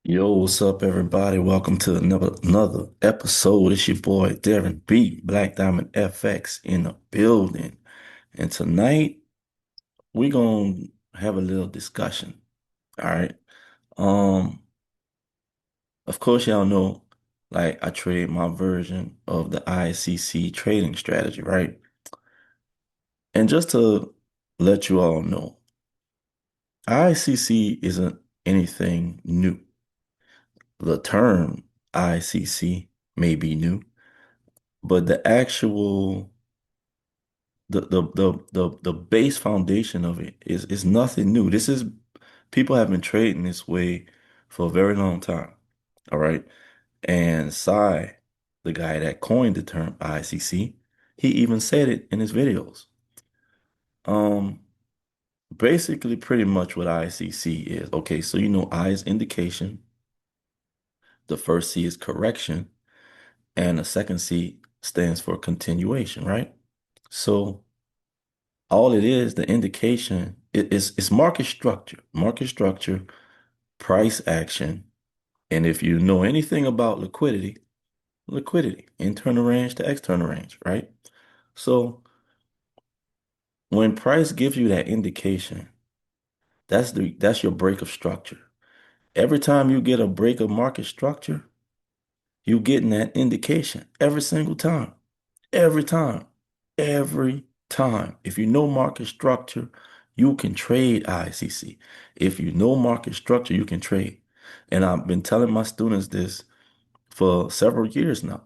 Yo, what's up, everybody? Welcome to another episode. It's your boy Darren B, Black Diamond FX in the building. And tonight we're gonna have a little discussion. All right. Um, of course, y'all know, like I trade my version of the ICC trading strategy, right? And just to let you all know, ICC isn't anything new. The term ICC may be new, but the actual the base foundation of it is nothing new. This is people have been trading this way for a very long time. All right. And Sai, the guy that coined the term ICC, he even said it in his videos. Um, Basically pretty much what ICC is. Okay, so you know I is indication, the first C is correction, and the second C stands for continuation, right? So all it is, the indication, it's market structure, price action, and if you know anything about liquidity, internal range to external range, right? So when price gives you that indication, that's your break of structure. Every time you get a break of market structure, you getting that indication every single time. Every time. Every time. If you know market structure, you can trade ICC. If you know market structure, you can trade. And I've been telling my students this for several years now.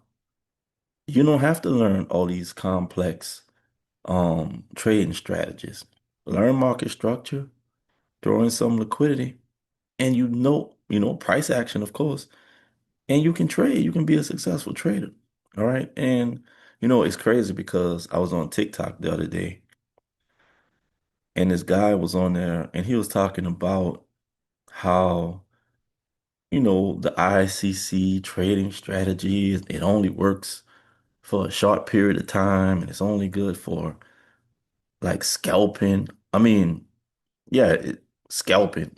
You don't have to learn all these complex trading strategies. Learn market structure, throw in some liquidity, and price action, of course, and you can trade. You can be a successful trader. All right. And it's crazy because I was on TikTok the other day and this guy was on there and he was talking about how, the ICC trading strategy, it only works for a short period of time and it's only good for like scalping. I mean, yeah, scalping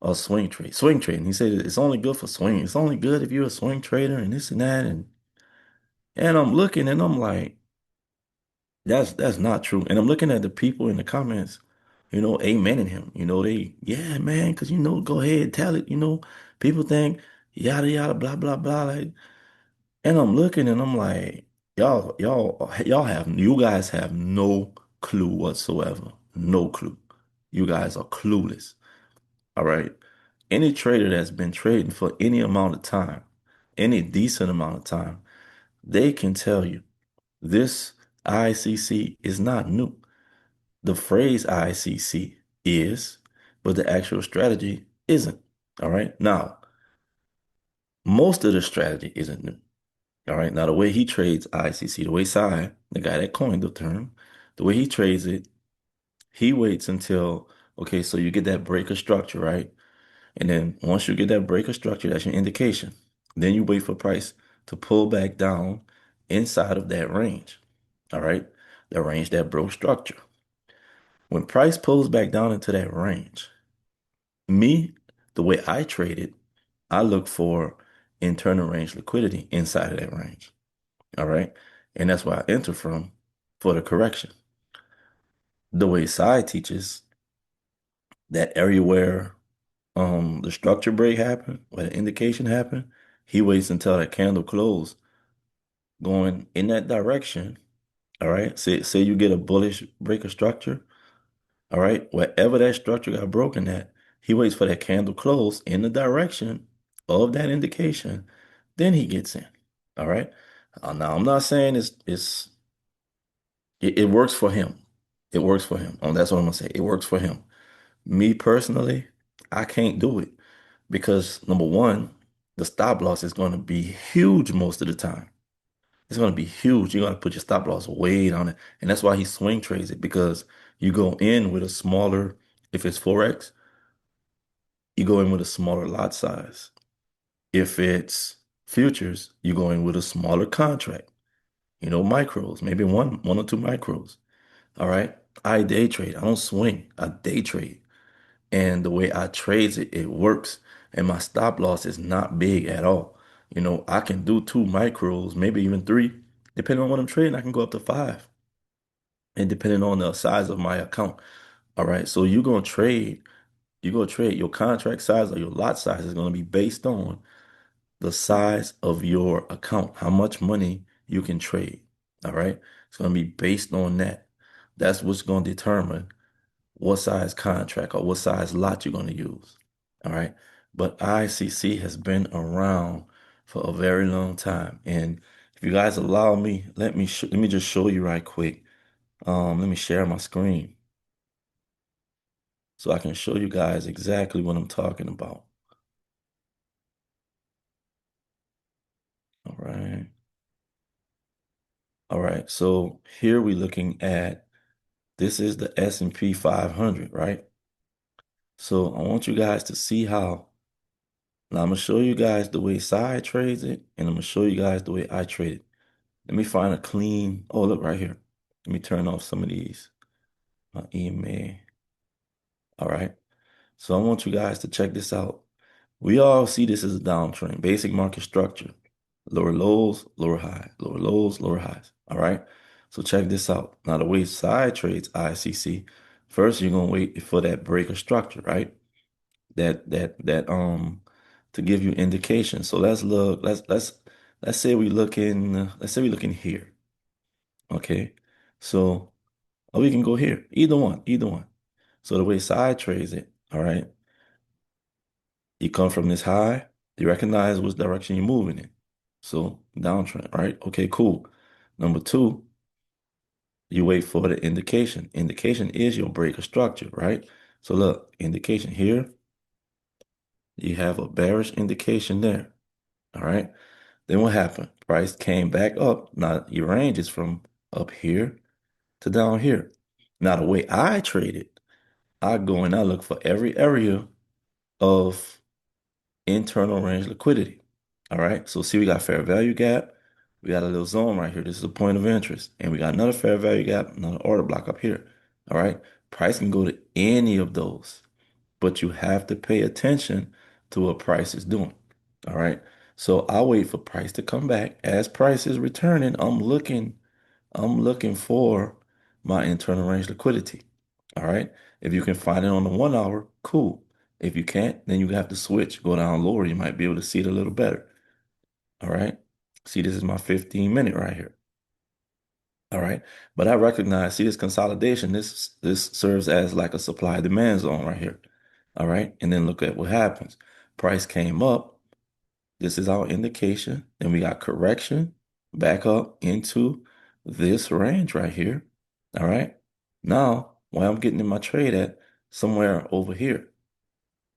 or swing trading. He said it's only good for swing. It's only good if you're a swing trader and this and that. And I'm looking and I'm like, that's not true. And I'm looking at the people in the comments, amening him. Yeah, man, because go ahead, tell it. People think yada yada blah blah blah. Like, and I'm looking and I'm like, you guys have no clue whatsoever. No clue. You guys are clueless. All right. Any trader that's been trading for any amount of time, any decent amount of time, they can tell you this ICC is not new. The phrase ICC is, but the actual strategy isn't. All right. Now, most of the strategy isn't new. All right. Now, the way he trades ICC, the way Sai, the guy that coined the term, the way he trades it, he waits until, okay, so you get that breaker structure, right? And then once you get that breaker structure, that's your indication. Then you wait for price to pull back down inside of that range. All right. The range that broke structure. When price pulls back down into that range, me, the way I trade it, I look for internal range liquidity inside of that range. All right. And that's where I enter from for the correction. The way Sai teaches that area where the structure break happened, where the indication happened, he waits until that candle close going in that direction. All right. Say you get a bullish breaker structure. All right. Wherever that structure got broken at, he waits for that candle close in the direction of that indication. Then he gets in. All right. Now I'm not saying it works for him. It works for him. That's what I'm gonna say. It works for him. Me personally, I can't do it because number one, the stop loss is going to be huge most of the time. It's going to be huge. You're going to put your stop loss way on it. And that's why he swing trades it because you go in with a smaller, if it's forex, you go in with a smaller lot size. If it's futures, you go in with a smaller contract, micros, maybe one or two micros. All right. I day trade. I don't swing. I day trade. And the way I trade it, it works. And my stop loss is not big at all. I can do two micros, maybe even three. Depending on what I'm trading, I can go up to five. And depending on the size of my account. All right. So you're gonna trade your contract size or your lot size is gonna be based on the size of your account, how much money you can trade. All right. It's gonna be based on that. That's what's gonna determine what size contract or what size lot you're going to use. All right. But ICC has been around for a very long time. And if you guys allow me, let me just show you right quick. Let me share my screen so I can show you guys exactly what I'm talking about. All right. All right. So here we're looking at this is the S&P 500, right? So I want you guys to see how. Now I'm gonna show you guys the way Side trades it, and I'm gonna show you guys the way I trade it. Let me find a clean. Oh, look right here. Let me turn off some of these. My email. All right. So I want you guys to check this out. We all see this as a downtrend, basic market structure. Lower lows, lower highs, lower lows, lower highs. All right. So check this out. Now the way Side trades ICC, first you're gonna wait for that breaker structure, right? That to give you indication. So let's look. Let's say we look in. Let's say we look in here. Okay. So or we can go here. Either one. Either one. So the way side trades it. All right. You come from this high. You recognize which direction you're moving in. So downtrend. Right. Okay. Cool. Number two, you wait for the indication. Indication is your breaker structure. Right. So look, indication here. You have a bearish indication there. All right. Then what happened? Price came back up. Now your range is from up here to down here. Now the way I trade it, I go and I look for every area of internal range liquidity. All right. So see, we got fair value gap. We got a little zone right here. This is a point of interest. And we got another fair value gap, another order block up here. All right. Price can go to any of those, but you have to pay attention to what price is doing. All right. So I'll wait for price to come back. As price is returning, I'm looking for my internal range liquidity. All right. If you can find it on the 1 hour, cool. If you can't, then you have to switch, go down lower. You might be able to see it a little better. All right. See, this is my 15-minute right here. All right. But I recognize, see this consolidation, this serves as like a supply demand zone right here. All right. And then look at what happens. Price came up. This is our indication. Then we got correction back up into this range right here. All right. Now, where I'm getting in my trade at somewhere over here.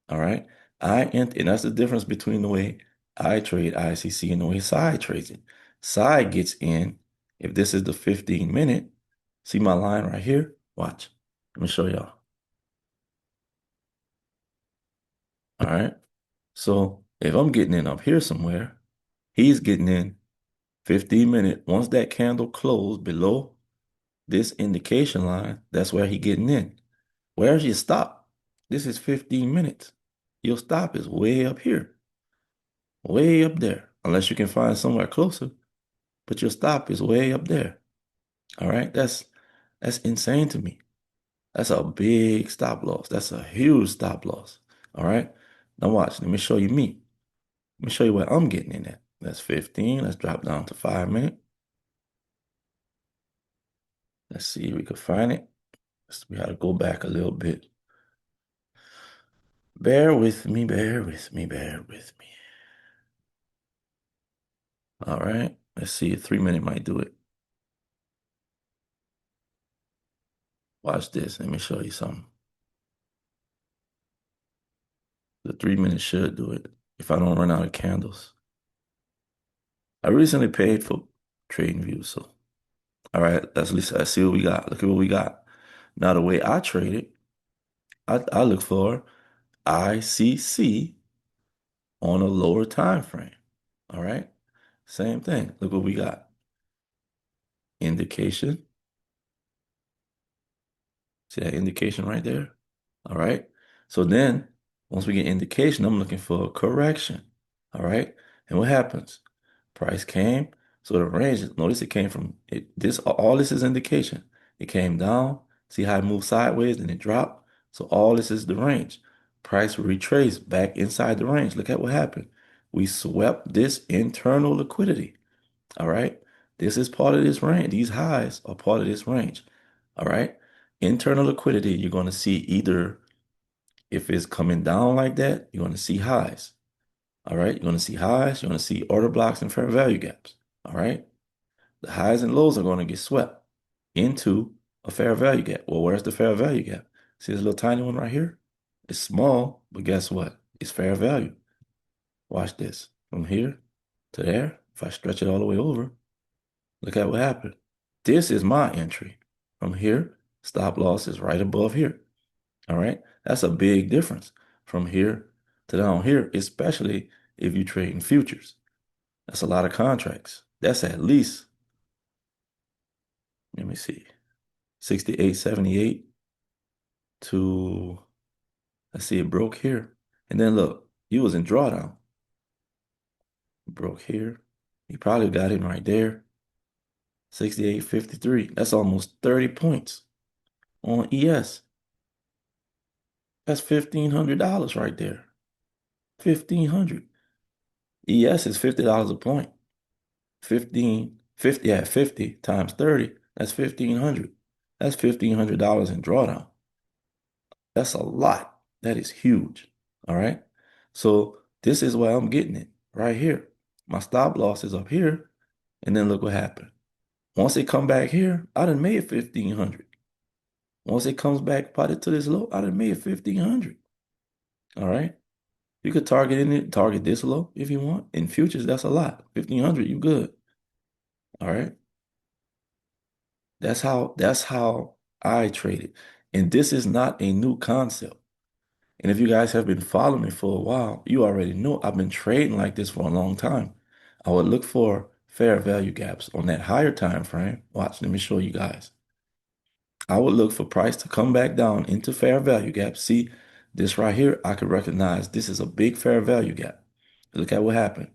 All right. And that's the difference between the way I trade ICC and the way Side trades it. Side gets in, if this is the 15-minute, see my line right here? Watch. Let me show y'all. All right. So if I'm getting in up here somewhere, he's getting in 15-minute. Once that candle closed below this indication line, that's where he getting in. Where's your stop? This is 15 minutes. Your stop is way up here, way up there, unless you can find somewhere closer, but your stop is way up there. All right, that's insane to me. That's a big stop loss. That's a huge stop loss. All right. Now watch. Let me show you me. Let me show you where I'm getting in at. That's 15. Let's drop down to 5 minutes. Let's see if we can find it. We got to go back a little bit. Bear with me, bear with me, bear with me. All right. Let's see. A 3 minute might do it. Watch this. Let me show you something. The 3 minute should do it if I don't run out of candles. I recently paid for trading views, so all right, let's see what we got. Look at what we got. Now the way I trade it, I look for ICC on a lower time frame. All right. Same thing. Look what we got. Indication. See that indication right there? All right. So then, once we get indication, I'm looking for a correction. All right. And what happens? Price came. So the range, notice it came from this, all this is indication. It came down. See how it moved sideways and it dropped? So all this is the range. Price retraced back inside the range. Look at what happened. We swept this internal liquidity. All right. This is part of this range. These highs are part of this range. All right. Internal liquidity, you're going to see either if it's coming down like that, you're going to see highs. All right. You're going to see highs. You're going to see order blocks and fair value gaps. All right. The highs and lows are going to get swept into a fair value gap. Well, where's the fair value gap? See this little tiny one right here? It's small, but guess what? It's fair value. Watch this. From here to there, if I stretch it all the way over, look at what happened. This is my entry. From here, stop loss is right above here. All right. That's a big difference from here to down here, especially if you trade in futures. That's a lot of contracts. That's at least, let me see, 68.78 to, let's see, it broke here. And then look, you was in drawdown. Broke here. You probably got in right there. 68.53. That's almost 30 points on ES. That's $1,500 right there. 1,500. ES is $50 a point. 50 at 50 times 30, that's 1,500. That's $1,500 in drawdown. That's a lot. That is huge. All right. So this is where I'm getting it right here. My stop loss is up here. And then look what happened. Once it come back here, I done made 1,500. Once it comes back probably to this low, I done made 1,500. All right. You could target this low if you want. In futures, that's a lot. 1,500, you good. All right. That's how I trade it. And this is not a new concept. And if you guys have been following me for a while, you already know I've been trading like this for a long time. I would look for fair value gaps on that higher time frame. Watch, let me show you guys. I would look for price to come back down into fair value gap. See, this right here, I could recognize this is a big fair value gap. Look at what happened.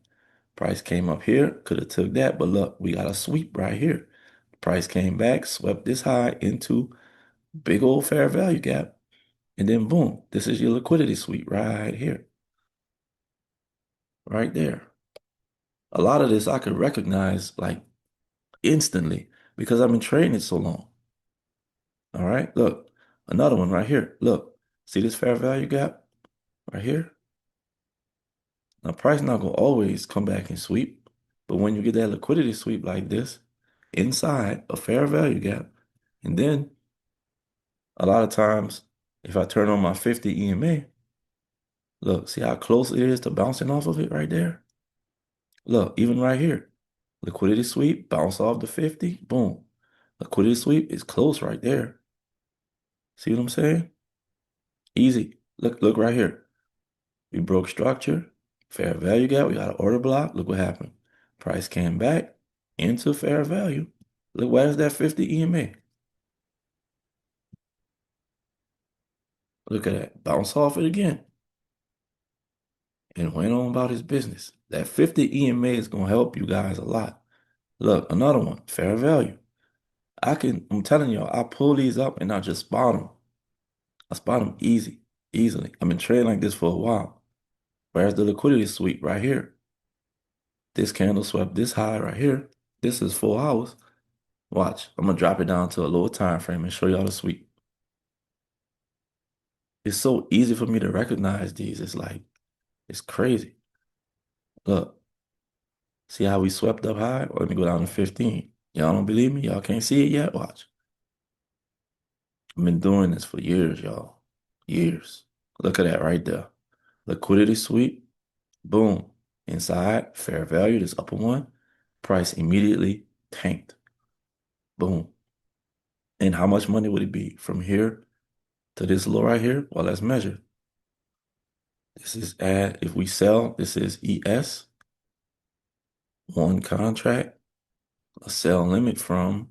Price came up here, could have took that, but look, we got a sweep right here. Price came back, swept this high into big old fair value gap, and then boom, this is your liquidity sweep right here, right there. A lot of this I could recognize like instantly because I've been trading it so long. All right, look, another one right here. Look, see this fair value gap right here? Now, price not gonna always come back and sweep, but when you get that liquidity sweep like this, inside a fair value gap, and then a lot of times, if I turn on my 50 EMA, look, see how close it is to bouncing off of it right there? Look, even right here, liquidity sweep, bounce off the 50, boom. Liquidity sweep is close right there. See what I'm saying? Easy. Look right here. We broke structure, fair value gap, we got an order block. Look what happened. Price came back into fair value. Look, where's that 50 EMA? Look at that. Bounce off it again. And went on about his business. That 50 EMA is going to help you guys a lot. Look, another one, fair value. I'm telling y'all, I pull these up and I just spot them. I spot them easily. I've been trading like this for a while. Where's the liquidity sweep right here? This candle swept this high right here. This is 4 hours. Watch, I'm gonna drop it down to a lower time frame and show y'all the sweep. It's so easy for me to recognize these. It's like, it's crazy. Look, see how we swept up high? Or let me go down to 15. Y'all don't believe me? Y'all can't see it yet? Watch. I've been doing this for years, y'all. Years. Look at that right there. Liquidity sweep, boom. Inside, fair value, this upper one, price immediately tanked. Boom. And how much money would it be from here to this low right here? Well, let's measure. This is if we sell, this is ES, one contract, a sell limit from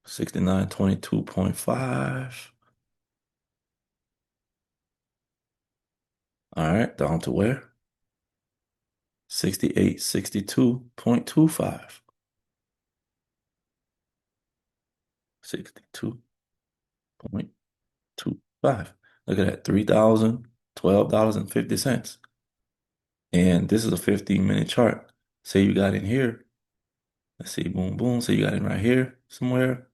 6922.5. All right, down to where? 6862.25. 62.25. Look at that, $3,012.50. And this is a 15-minute chart. Say you got in here. Let's see, boom, boom. Say you got in right here somewhere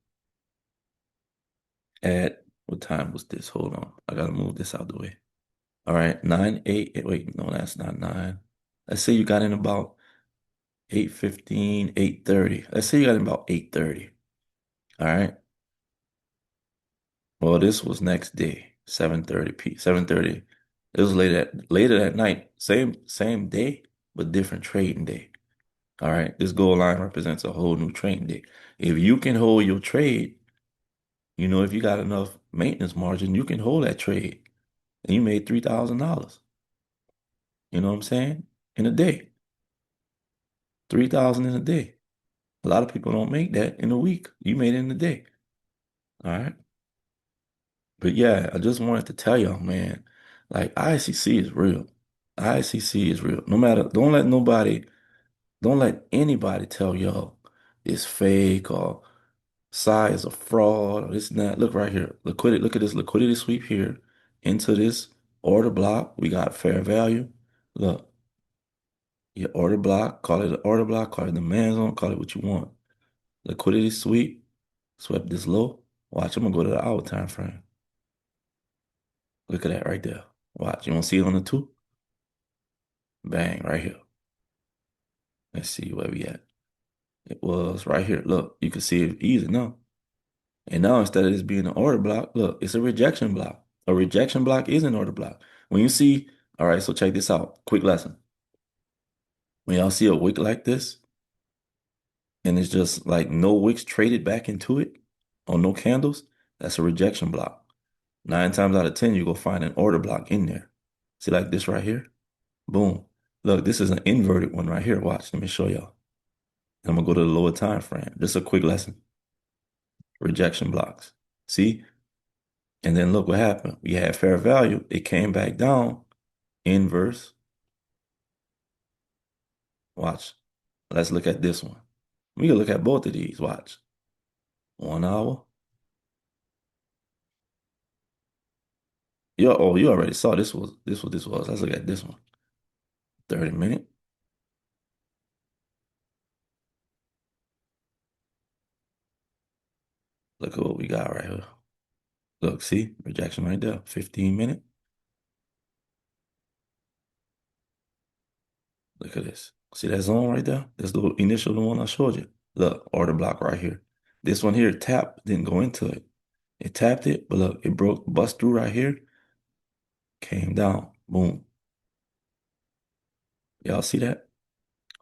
at what time was this? Hold on. I gotta move this out the way. All right, 9, 8, wait, no, that's not 9. Let's say you got in about 8:15, 8:30. Let's say you got in about 8:30. All right. Well, this was next day, 7:30. It was later that night. Same day, but different trading day. All right. This goal line represents a whole new trading day. If you can hold your trade, if you got enough maintenance margin, you can hold that trade. And you made $3,000. You know what I'm saying? In a day. 3,000 in a day. A lot of people don't make that in a week. You made it in a day. All right. But yeah, I just wanted to tell y'all, man, like ICC is real. ICC is real. No matter, don't let anybody tell y'all it's fake or Psy is a fraud or this and that. Look right here. Liquidity, look at this liquidity sweep here into this order block. We got fair value. Look, your order block, call it an order block, call it the demand zone, call it what you want. Liquidity sweep, swept this low. Watch, I'm gonna go to the hour time frame. Look at that right there. Watch, you want to see it on the two? Bang, right here. Let's see where we at. It was right here. Look, you can see it easy now. And now instead of this being an order block, look, it's a rejection block. A rejection block is an order block. When you see, all right, so check this out. Quick lesson. When y'all see a wick like this, and it's just like no wicks traded back into it, or no candles, that's a rejection block. 9 times out of 10, you go find an order block in there. See like this right here? Boom. Look, this is an inverted one right here. Watch, let me show y'all. I'm gonna go to the lower time frame. Just a quick lesson. Rejection blocks. See? And then look what happened. We had fair value. It came back down. Inverse. Watch. Let's look at this one. We can look at both of these. Watch. 1 hour. You already saw this was. Let's look at this one. 30 minute. Look at what we got right here. Look, see? Rejection right there. 15 minute. Look at this. See that zone right there? That's the initial one I showed you. Look, order block right here. This one here tapped, didn't go into it. It tapped it, but look, it broke, bust through right here, came down. Boom. Y'all see that?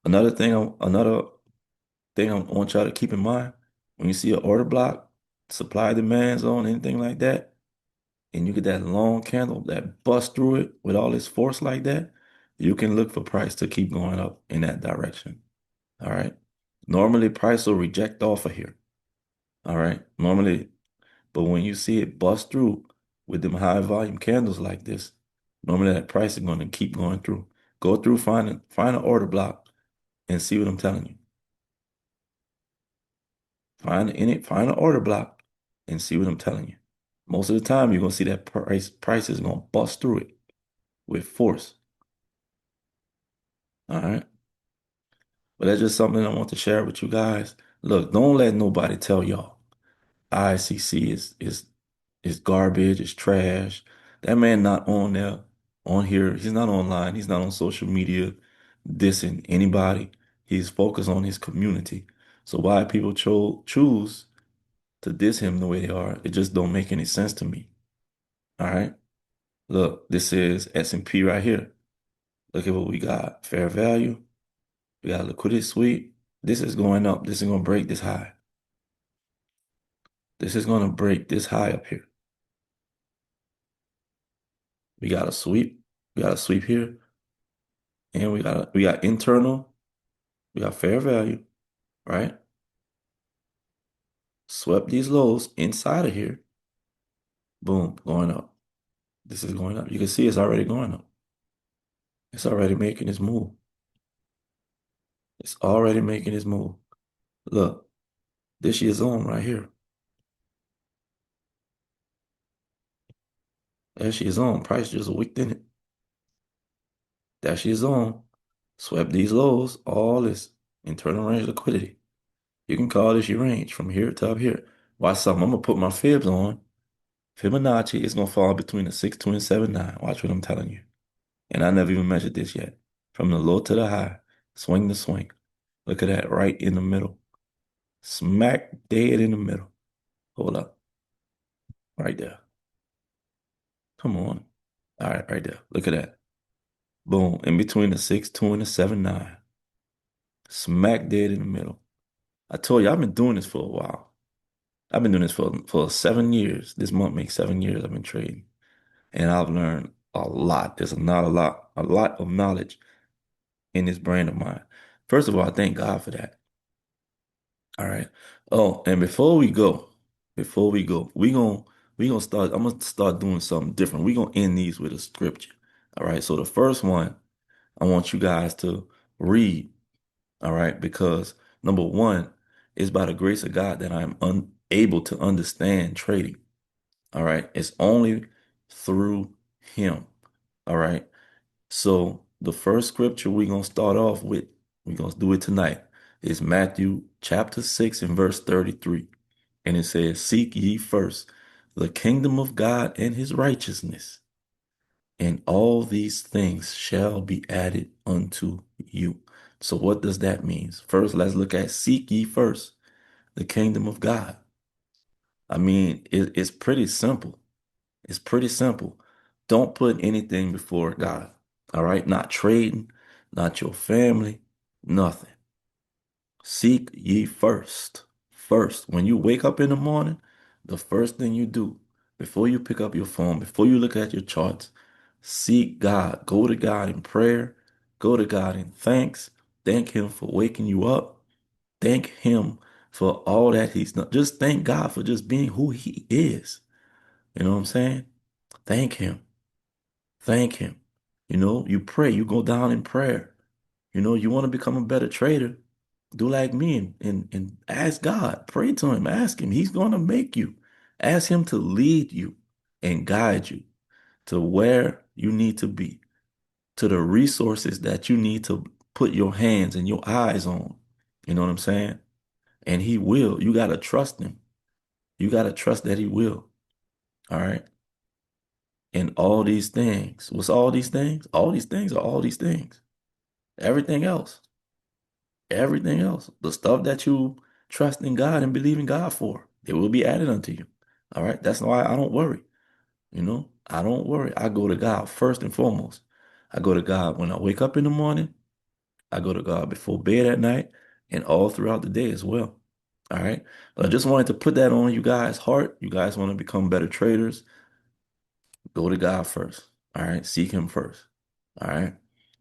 Another thing I want y'all to keep in mind, when you see an order block, supply demand zone, anything like that, and you get that long candle that bust through it with all this force like that, you can look for price to keep going up in that direction. All right. Normally price will reject off of here. All right. Normally, but when you see it bust through with them high volume candles like this, normally that price is going to keep going through. Go through, find an order block and see what I'm telling you. Find an order block and see what I'm telling you. Most of the time, you're gonna see that price is gonna bust through it with force. All right. But that's just something I want to share with you guys. Look, don't let nobody tell y'all ICC is garbage, it's trash. That man not on there, on here. He's not online. He's not on social media dissing anybody. He's focused on his community. So why people choose to diss him the way they are, it just don't make any sense to me. All right. Look, this is S&P right here. Look at what we got. Fair value. We got liquidity sweep. This is going up. This is going to break this high. This is going to break this high up here. We got a sweep. We got a sweep here. And we got internal. We got fair value, right? Swept these lows inside of here. Boom, going up. This is going up. You can see it's already going up. It's already making its move. It's already making its move. Look, this year's on right here. There she is on. Price just wicked in it. There she is on. Swept these lows, all this internal range liquidity. You can call this your range from here to up here. Watch something. I'm gonna put my fibs on. Fibonacci is gonna fall between the 6.2 and 7.9. Watch what I'm telling you. And I never even measured this yet. From the low to the high, swing to swing. Look at that right in the middle. Smack dead in the middle. Hold up. Right there. Come on. All right, right there. Look at that. Boom. In between the 6.2 and the 7.9. Smack dead in the middle. I told you I've been doing this for a while. I've been doing this for 7 years. This month makes 7 years I've been trading. And I've learned a lot. There's not a lot of knowledge in this brain of mine. First of all, I thank God for that. All right. Oh, and before we go, we gonna start. I'm gonna start doing something different. We're gonna end these with a scripture. All right. So the first one, I want you guys to read. All right, because number one, it's by the grace of God that I'm unable to understand trading. All right. It's only through Him. All right. So the first scripture we're gonna start off with, we're gonna do it tonight, is Matthew chapter 6 and verse 33. And it says, seek ye first the kingdom of God and his righteousness, and all these things shall be added unto you. So what does that mean? First, let's look at seek ye first the kingdom of God. I mean, it's pretty simple. It's pretty simple. Don't put anything before God. All right? Not trading, not your family, nothing. Seek ye first. First, when you wake up in the morning, the first thing you do before you pick up your phone, before you look at your charts, seek God. Go to God in prayer. Go to God in thanks. Thank Him for waking you up. Thank Him for all that He's done. Just thank God for just being who He is. You know what I'm saying? Thank Him. Thank Him. You know, you pray, you go down in prayer. You know, you want to become a better trader, do like me and ask God, pray to Him, ask Him. He's going to make you. Ask Him to lead you and guide you to where you need to be, to the resources that you need to put your hands and your eyes on. You know what I'm saying? And He will. You got to trust Him. You got to trust that He will. All right. And all these things. What's all these things? All these things are all these things. Everything else. Everything else. The stuff that you trust in God and believe in God for, it will be added unto you. All right. That's why I don't worry. You know, I don't worry. I go to God first and foremost. I go to God when I wake up in the morning. I go to God before bed at night and all throughout the day as well. All right. But I just wanted to put that on you guys' heart. You guys want to become better traders. Go to God first. All right. Seek Him first. All right.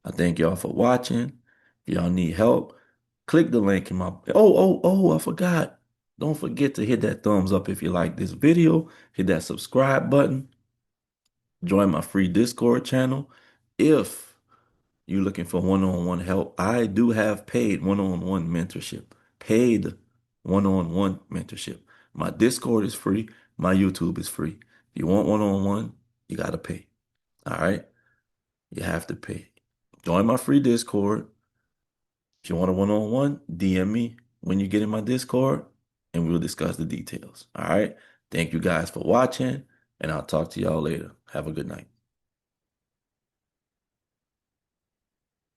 I thank y'all for watching. If y'all need help, click the link in my. I forgot. Don't forget to hit that thumbs up if you like this video. Hit that subscribe button. Join my free Discord channel. If you're looking for one-on-one help, I do have paid one-on-one mentorship. Paid one-on-one mentorship. My Discord is free. My YouTube is free. If you want one-on-one, you got to pay. All right? You have to pay. Join my free Discord. If you want a one-on-one, DM me when you get in my Discord and we'll discuss the details. All right? Thank you guys for watching, and I'll talk to y'all later. Have a good night.